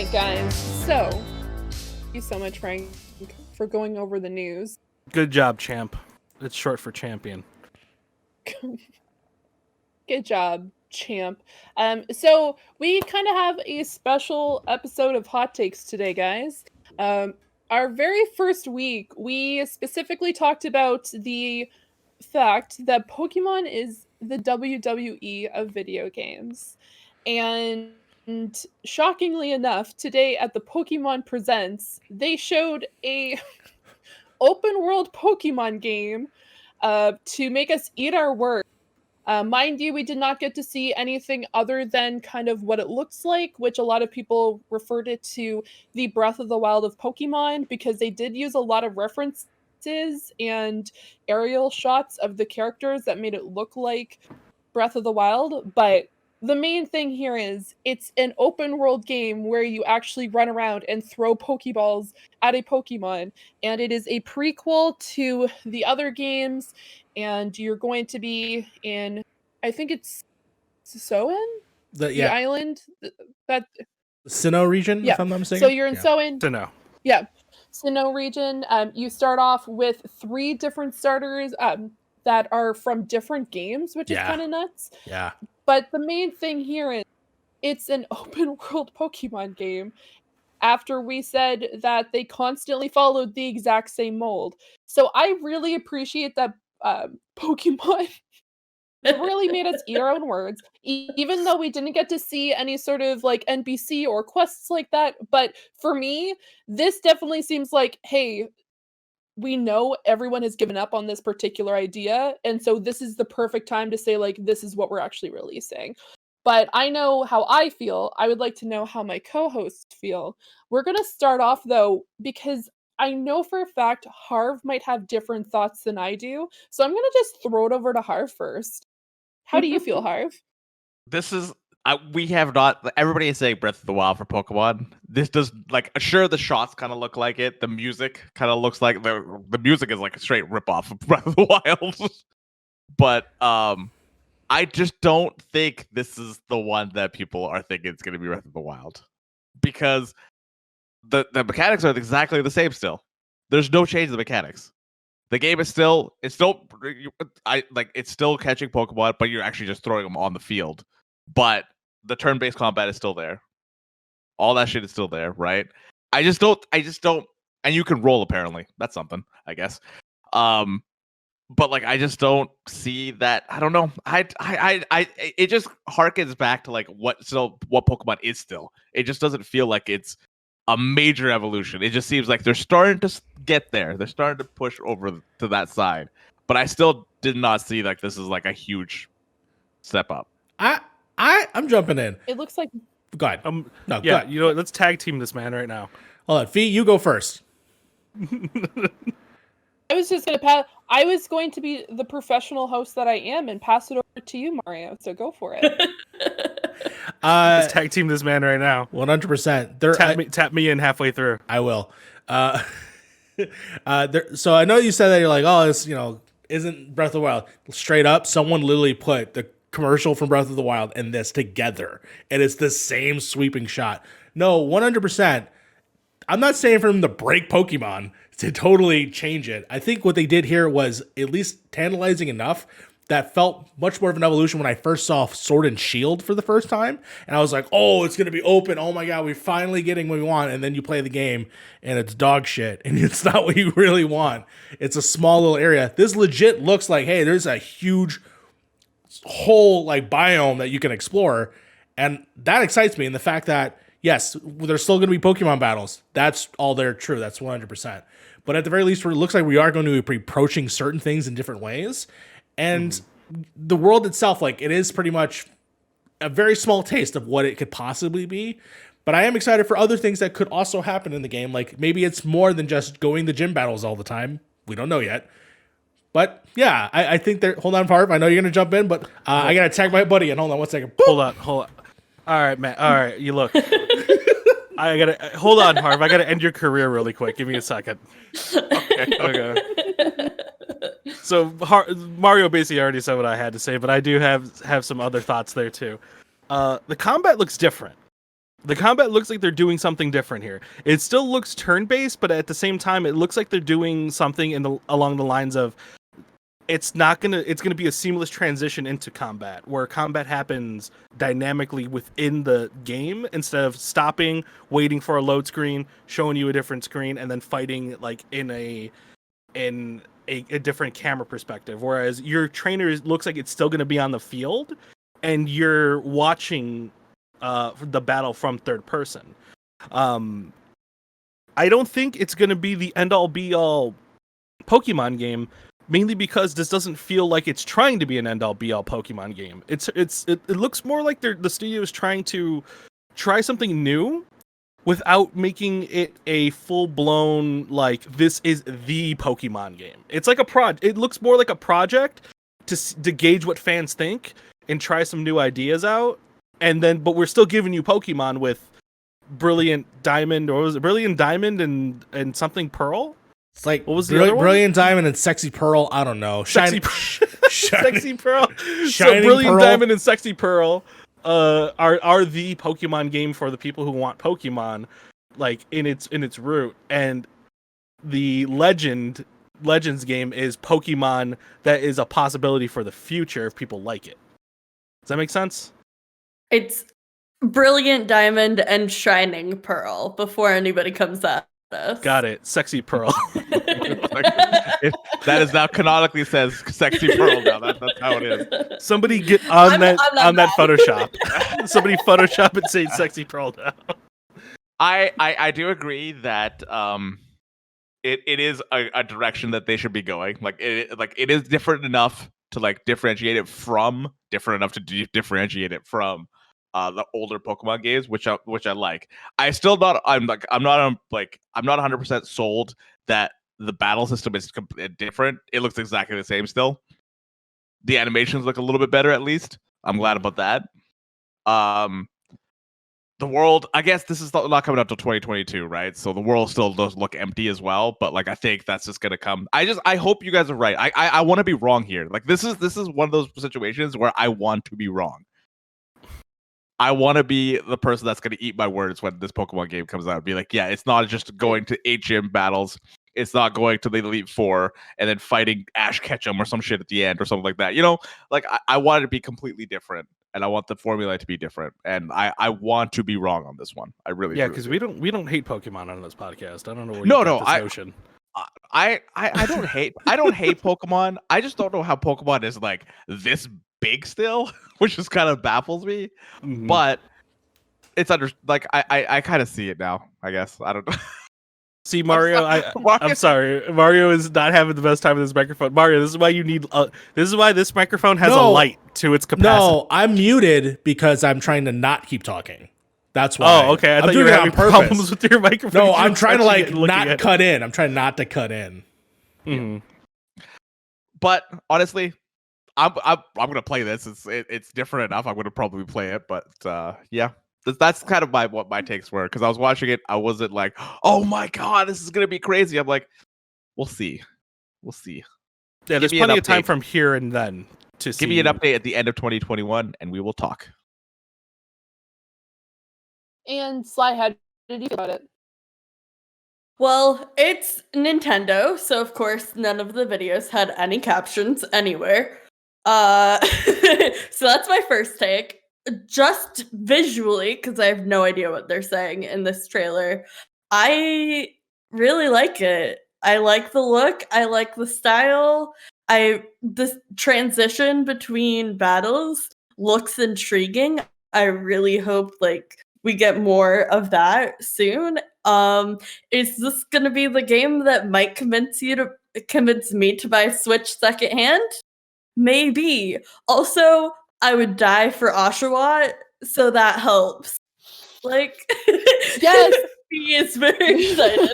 right, guys. So, thank you so much, Frank, for going over the news. Good job, champ. It's short for champion. Good job, champ. So we kind of have a special episode of Hot Takes today, guys. Our very first week, we specifically talked about the fact that Pokemon is the WWE of video games. And shockingly enough, today at the Pokemon Presents, they showed a open world Pokemon game to make us eat our words. Mind you, we did not get to see anything other than kind of what it looks like, which a lot of people referred it to the Breath of the Wild of Pokemon, because they did use a lot of references and aerial shots of the characters that made it look like Breath of the Wild. But the main thing here is it's an open world game where you actually run around and throw Pokeballs at a Pokemon. And it is a prequel to the other games. And you're going to be in, I think it's Soen? The island? That Sinnoh region, yeah. if I'm not mistaken. So you're in Soen. Sinnoh. Yeah. Sinnoh region. You start off with 3 different starters that are from different games, which is kind of nuts. Yeah. But the main thing here is it's an open world Pokemon game after we said that they constantly followed the exact same mold. So I really appreciate that Pokemon really made us eat our own words, even though we didn't get to see any sort of like NPC or quests like that. But for me, this definitely seems like, hey, we know everyone has given up on this particular idea, and so this is the perfect time to say, like, this is what we're actually releasing. But I know how I feel. I would like to know how my co-hosts feel. We're going to start off, though, because I know for a fact Harv might have different thoughts than I do. So I'm going to just throw it over to Harv first. How do you feel, Harv? This is... we have not... Everybody is saying Breath of the Wild for Pokemon. This does... Like, sure, the shots kind of look like it. The music kind of looks like... The music is like a straight ripoff of Breath of the Wild. But, I just don't think this is the one that people are thinking it's going to be Breath of the Wild. Because the mechanics are exactly the same still. There's no change in the mechanics. The game is still... It's still catching Pokemon, but you're actually just throwing them on the field. But the turn-based combat is still there. All that shit is still there, right? I just don't, and you can roll apparently. That's something, I guess. But like, I just don't see that. I don't know. It just harkens back to like what Pokemon is still. It just doesn't feel like it's a major evolution. It just seems like they're starting to get there. They're starting to push over to that side. But I still did not see like this is like a huge step up. I'm jumping in. It looks like... Go ahead. No, go yeah, ahead. you know what? Let's tag team this man right now. Hold on. Fee, you go first. I was just going to I was going to be the professional host that I am and pass it over to you, Mario. So go for it. Let's tag team this man right now. 100%. Tap me in halfway through. I will. So I know you said that you're like, oh, this, isn't Breath of the Wild. Straight up, someone literally put the commercial from Breath of the Wild and this together, and it's the same sweeping shot. No, 100%. I'm not saying for them to break Pokemon to totally change it. I think what they did here was at least tantalizing enough that felt much more of an evolution when I first saw Sword and Shield for the first time. And I was like, oh, it's going to be open. Oh my God, we're finally getting what we want. And then you play the game and it's dog shit. And it's not what you really want. It's a small little area. This legit looks like, hey, there's a huge whole like biome that you can explore. And that excites me. And the fact that, yes, there's still going to be Pokemon battles. That's all there true. That's 100%. But at the very least, it looks like we are going to be approaching certain things in different ways. And the world itself, like, it is pretty much a very small taste of what it could possibly be. But I am excited for other things that could also happen in the game. Like, maybe it's more than just going to gym battles all the time. We don't know yet. But, yeah, I think there... Hold on, Harv. I know you're going to jump in, but I got to tag my buddy in. Hold on 1 second. Hold on. All right, man. All right, you look. Hold on, Harv. I got to end your career really quick. Give me a second. Okay. So Mario basically already said what I had to say, but I do have some other thoughts there too. The combat looks different. The combat looks like they're doing something different here. It still looks turn-based, but at the same time, it looks like they're doing something along the lines of it's gonna be a seamless transition into combat, where combat happens dynamically within the game instead of stopping, waiting for a load screen, showing you a different screen, and then fighting like in a different camera perspective. Whereas your trainer looks like it's still gonna be on the field, and you're watching the battle from third person. I don't think it's going to be the end-all be-all Pokemon game, mainly because this doesn't feel like it's trying to be an end-all be-all Pokemon game. It looks more like the studio is trying to try something new without making it a full-blown like this is the Pokemon game. It's like it looks more like a project to gauge what fans think and try some new ideas out. But we're still giving you Pokemon with Brilliant Diamond, or was it Brilliant Diamond and something Pearl? It's like what was the other one? Brilliant Diamond and Sexy Pearl. I don't know. Sexy Pearl. So Brilliant Pearl. Diamond and Sexy Pearl are the Pokemon game for the people who want Pokemon, like in its root. And the Legends game is Pokemon that is a possibility for the future if people like it. Does that make sense? It's Brilliant Diamond and Shining Pearl before anybody comes at us. Got it. Sexy Pearl. That is now canonically says Sexy Pearl now. That's how it is. Somebody get on that Photoshop. Somebody Photoshop and say Sexy Pearl now. I do agree that it is a direction that they should be going. Like it is different enough to like differentiate it from the older Pokemon games, which I like. I'm not 100% sold that the battle system is different. It looks exactly the same still. The animations look a little bit better at least. I'm glad about that. The world, I guess this is not coming up till 2022, right? So the world still does look empty as well, but like I think that's just gonna come. I hope you guys are right. I want to be wrong here. Like this is one of those situations where I want to be wrong. I want to be the person that's going to eat my words when this Pokemon game comes out. Be like, yeah, it's not just going to 8 gym battles. It's not going to the Elite Four and then fighting Ash Ketchum or some shit at the end or something like that. You know, like I want it to be completely different, and I want the formula to be different. And I want to be wrong on this one. I really yeah, because we don't hate Pokemon on this podcast. I don't know where you get this notion. I don't hate Pokemon. I just don't know how Pokemon is like this big still, which just kind of baffles me. Mm-hmm. But it's I kind of see it now, I guess. I don't know. See, Mario, I'm sorry. Mario is not having the best time with this microphone. Mario, this is why you need this is why this microphone has a light to its capacity. No, I'm muted because I'm trying to not keep talking. That's why. Oh, okay. I thought you were having problems with your microphone. No, I'm trying to like not cut in. I'm trying not to cut in. Mm-hmm. But honestly, I'm gonna play this. It's different enough. I'm gonna probably play it. But yeah, that's kind of what my takes were, because I was watching it. I wasn't like, oh my god, this is gonna be crazy. I'm like, we'll see. Yeah, there's plenty of time from here and then to give me an update at the end of 2021, and we will talk. And Sly, how did you feel about it? Well, it's Nintendo, so of course none of the videos had any captions anywhere. So that's my first take. Just visually, because I have no idea what they're saying in this trailer, I really like it. I like the look. I like the style. The transition between battles looks intriguing. I really hope we get more of that soon. Is this gonna be the game that might convince me to buy Switch secondhand? Maybe. Also, I would die for Oshawott, so that helps. Yes, he is very excited.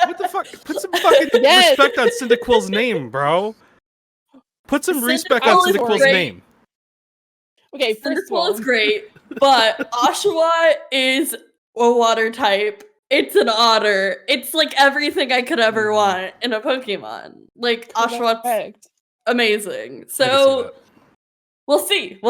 What the fuck? Put some fucking respect on Cyndaquil's name, bro. Put some respect on Cyndaquil's name. Okay, first of all, is great, but Oshawott is a water type. It's an otter. It's like everything I could ever want in a Pokemon. Like Oshawott's amazing. So we'll see.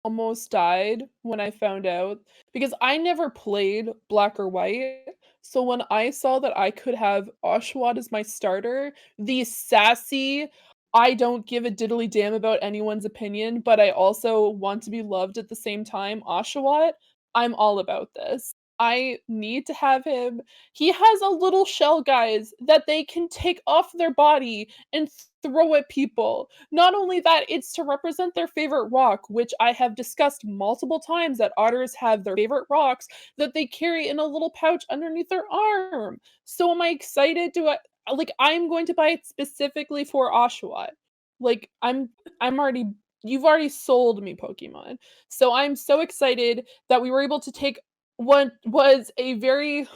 almost died when I found out because I never played Black or White. So when I saw that I could have Oshawott as my starter, the sassy, I don't give a diddly damn about anyone's opinion, but I also want to be loved at the same time, Oshawott, I'm all about this. I need to have him. He has a little shell, guys, that they can take off their body and throw at people. Not only that, it's to represent their favorite rock, which I have discussed multiple times that otters have their favorite rocks that they carry in a little pouch underneath their arm. So am I excited to like I'm going to buy it specifically for Oshawott. Like I'm already you've already sold me Pokemon. So I'm so excited that we were able to take what was a very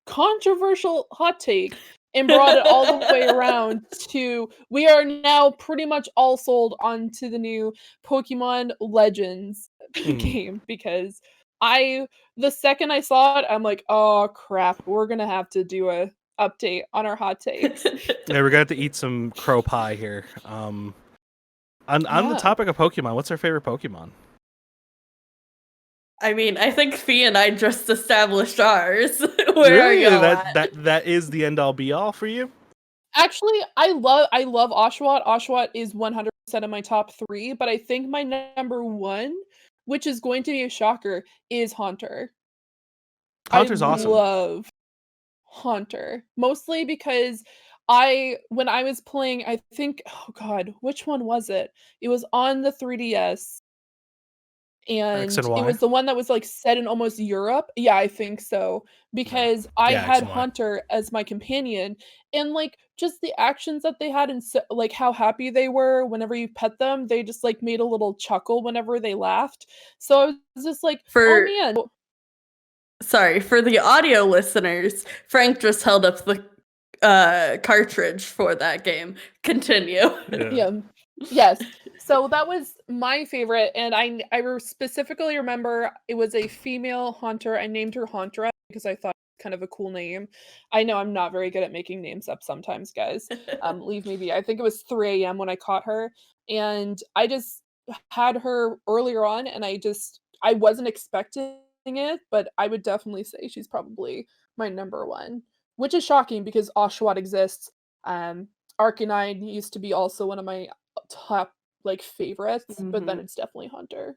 controversial hot take and brought it all the way around to we are now pretty much all sold onto the new Pokemon Legends game because the second I saw it, I'm like, oh crap, we're gonna have to do a update on our hot takes. Yeah, we're gonna have to eat some crow pie here. On the Yeah. topic of Pokemon, what's our favorite Pokemon? I mean, I think Fee and I just established ours. Where are you that is the end all be all for you? Actually, I love Oshawott. Oshawott is 100% of my top 3, but I think my number 1, which is going to be a shocker, is Haunter. Haunter's awesome. I love Haunter, mostly because when I was playing, I think, oh god, which one was it? It was on the 3DS. And X and it Y? was the one that was like set in almost Europe. Yeah, I think so. Because I Yeah, X had and Y. Hunter as my companion, and like just the actions that they had and like how happy they were whenever you pet them, they just like made a little chuckle whenever they laughed. So I was just like, For- oh man. Sorry, for the audio listeners, Frank just held up the cartridge for that game. Continue. Yeah. Yes. So that was my favorite, and specifically remember it was a female hunter. I named her Hauntra because I thought it was kind of a cool name. I know I'm not very good at making names up sometimes, guys. Leave me be. I think it was 3 a.m. when I caught her, and I just had her earlier on, and I wasn't expecting it, but I would definitely say she's probably my number 1, which is shocking because Oshawott exists. Arcanine used to be also one of my top like favorites, but then it's definitely Hunter.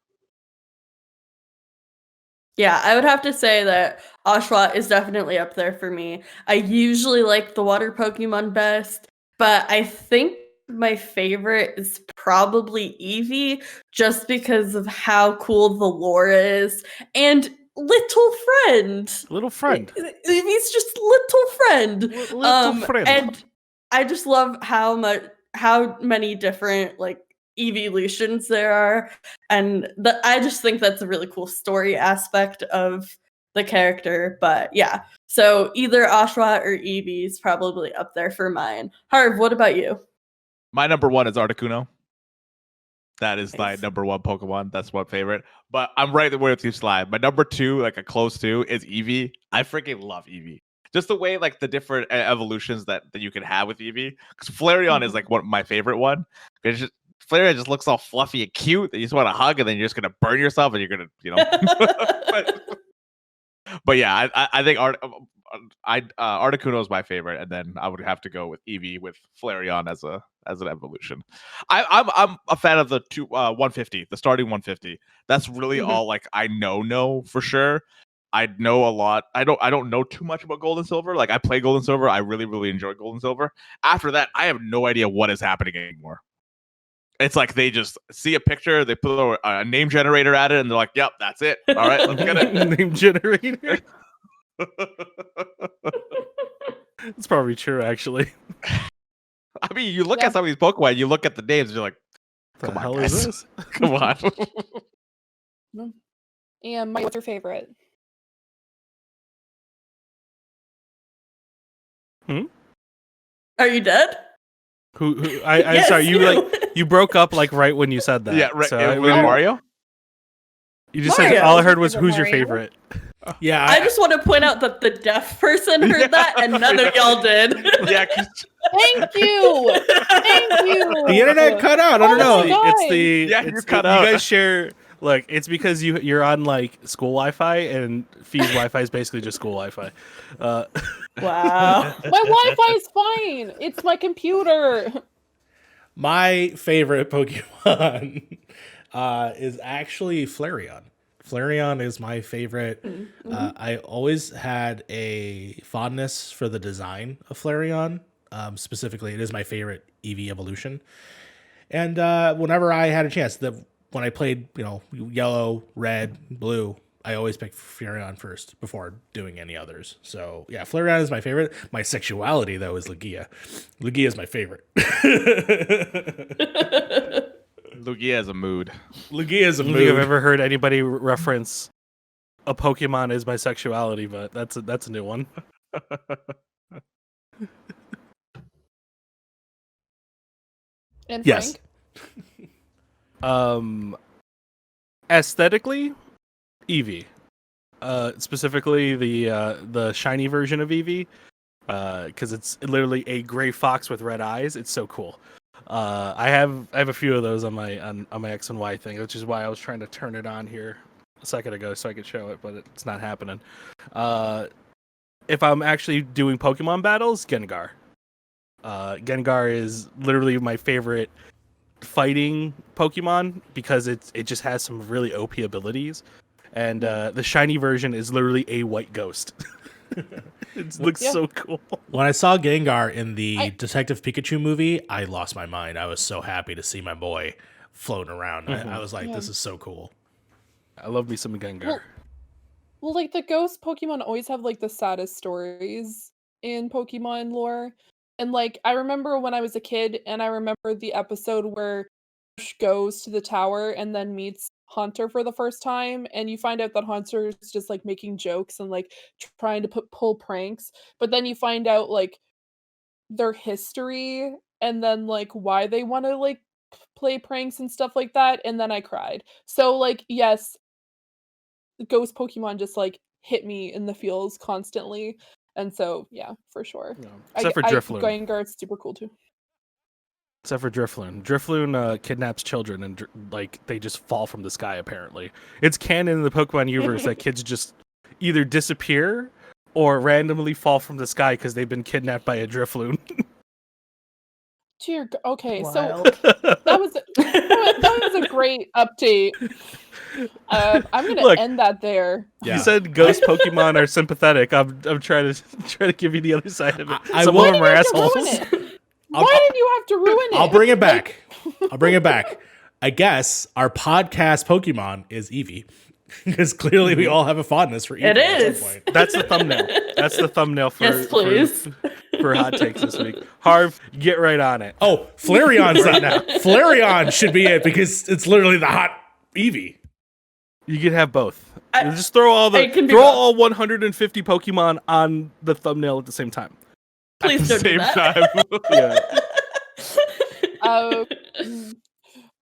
Yeah, I would have to say that Oshawott is definitely up there for me. I usually like the water Pokemon best, but I think my favorite is probably Eevee, just because of how cool the lore is. And little friend. Little friend. Eevee's just little friend. Little friend. And I just love how many different like evolutions there are, and I just think that's a really cool story aspect of the character. But yeah, so either Oshawott or Eevee is probably up there for mine. Harv, what about you? My number 1 is Articuno. That is my Nice. number 1 Pokemon. That's my favorite. But I'm right there with you, Slide. My number 2, like a close 2, is Eevee. I freaking love Eevee. Just the way, like, the different evolutions that you can have with Eevee. Because Flareon is, like, my favorite one. Flareon just looks all fluffy and cute that you just want to hug, and then you're just going to burn yourself, and you're going to, you know. but yeah, I think Articuno is my favorite, and then I would have to go with Eevee with Flareon as an evolution. I'm a fan of the 150, the starting 150. That's really all like I know for sure. I know a lot. I don't know too much about Gold and Silver. Like I play Gold and Silver. I really enjoy Gold and Silver. After that, I have no idea what is happening anymore. It's like they just see a picture, they put a name generator at it, and they're like, "Yep, that's it. All right, let's get it." Name generator. It's probably true, actually. I mean, you look at some of these Pokemon, you look at the names, and you're like, What "Come the on, hell guys. is this? Come on." And what's your favorite? Are you dead? I'm Yes, sorry, you broke up like right when you said that. Yeah, right. So Mario. You just said Mario. all I heard was Favorite "Who's your Mario? favorite?" Yeah, I just want to point out that the deaf person heard that, and none of y'all did. Yeah, 'cause Thank you. Thank you. the internet cut out. I don't Oh know. my God. It's the Yeah, it's you cut you out. guys share Look, it's because you're on like school Wi-Fi, and Fee's Wi-Fi is basically just school Wi-Fi. Wow. My Wi-Fi is fine. It's my computer. My favorite Pokemon is actually Flareon. Flareon is my favorite. I always had a fondness for the design of Flareon. Specifically, it is my favorite EV evolution. And whenever I had a chance, when I played, yellow, red, blue, I always picked Flareon first before doing any others. So yeah, Flareon is my favorite. My sexuality though is Lugia. Lugia is my favorite. Lugia is a mood. Lugia is a I don't think I've mood. ever heard anybody reference a Pokemon as bisexuality, but that's a new one. And Yes. Frank? Aesthetically, Eevee. Specifically the shiny version of Eevee, because it's literally a gray fox with red eyes. It's so cool. I have a few of those on my X and Y thing, which is why I was trying to turn it on here a second ago so I could show it, but it's not happening. If I'm actually doing Pokemon battles, Gengar. Gengar is literally my favorite fighting Pokemon because it just has some really OP abilities, and the shiny version is literally a white ghost. It looks so cool. When I saw Gengar in the Detective Pikachu movie, I lost my mind. I was so happy to see my boy floating around. I was like, this is so cool. I love me some Gengar. Well, like the ghost Pokemon always have like the saddest stories in Pokemon lore. And like I remember when I was a kid and I remember the episode where Ash goes to the tower and then meets Haunter for the first time, and you find out that Haunter is just like making jokes and like trying to pull pranks, but then you find out like their history and then like why they want to like play pranks and stuff like that, and then I cried. So like yes, ghost Pokemon just like hit me in the feels constantly. And so yeah, for sure. No, except for Drifloon. Gengar's super cool too. Except for Drifloon. Drifloon kidnaps children and like they just fall from the sky. Apparently, it's canon in the Pokemon universe that kids just either disappear or randomly fall from the sky because they've been kidnapped by a Drifloon. Okay, so Wild. that was a great update. I'm gonna Look, end that there. Yeah. You said ghost Pokemon are sympathetic. I'm trying to give you the other side of it. I Some will- of them are Why did you have to assholes. ruin it? Why did you have to ruin it? I'll bring it back. I'll bring it back. I guess our podcast Pokemon is Eevee. Because clearly we all have a fondness for Eevee. It at some is. point. That's the thumbnail. That's the thumbnail for Yes, please. for hot takes this week. Harv, get right on it. Oh, Flareon's not now. Flareon should be it because it's literally the hot Eevee. You can have both. I- Just throw it can be throw both. all 150 Pokemon on the thumbnail at the same time. Please don't do Same that. time. Yeah.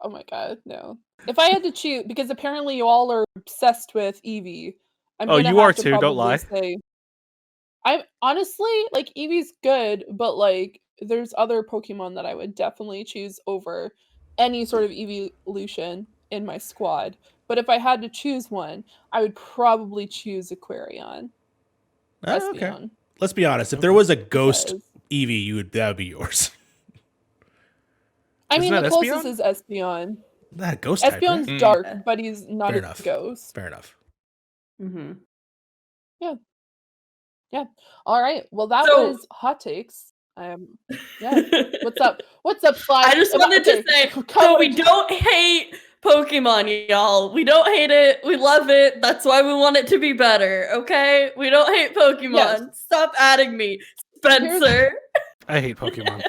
Oh my god, no. If I had to choose, because apparently you all are obsessed with Eevee. I'm Oh, gonna you have are to too, don't probably lie. say- I'm honestly like Eevee's good, but like there's other Pokemon that I would definitely choose over any sort of evolution in my squad. But if I had to choose one, I would probably choose Aquarion. Oh, okay. Espeon, Let's be honest. If there was a ghost because- Eevee, that would be yours. I mean, Isn't the that closest Espeon? is Espeon. That ghost type. Espeon's Right? dark, Yeah. but he's not Fair a enough. ghost. Fair enough. Mm-hmm. All right. Well, that So- was hot takes. Yeah. What's up? What's up, Sly? I just wanted to say, so we don't hate Pokemon, y'all. We don't hate it. We love it. That's why we want it to be better, okay? We don't hate Pokemon. Yes. Stop adding me, Spencer. I hate Pokemon.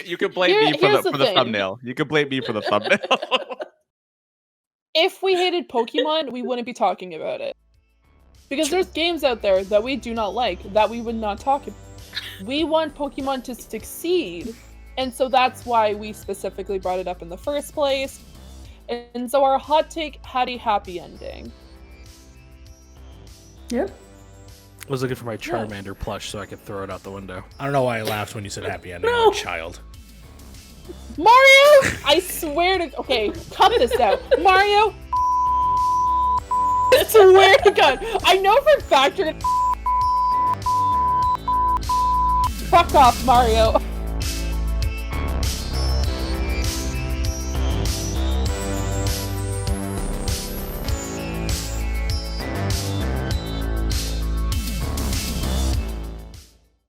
You can blame me Here's for the the thing. thumbnail. You can blame me for the thumbnail. If we hated Pokemon, we wouldn't be talking about it. Because there's games out there that we do not like, that we would not talk about. We want Pokemon to succeed, and so that's why we specifically brought it up in the first place. And so our hot take had a happy ending. Yep. I was looking for my Charmander plush so I could throw it out the window. I don't know why I laughed when you said happy ending. No. I'm a child. Mario, I swear to. Okay, cut this out, Mario. I swear to God, I know for a fact you're gonna. Fuck off, Mario.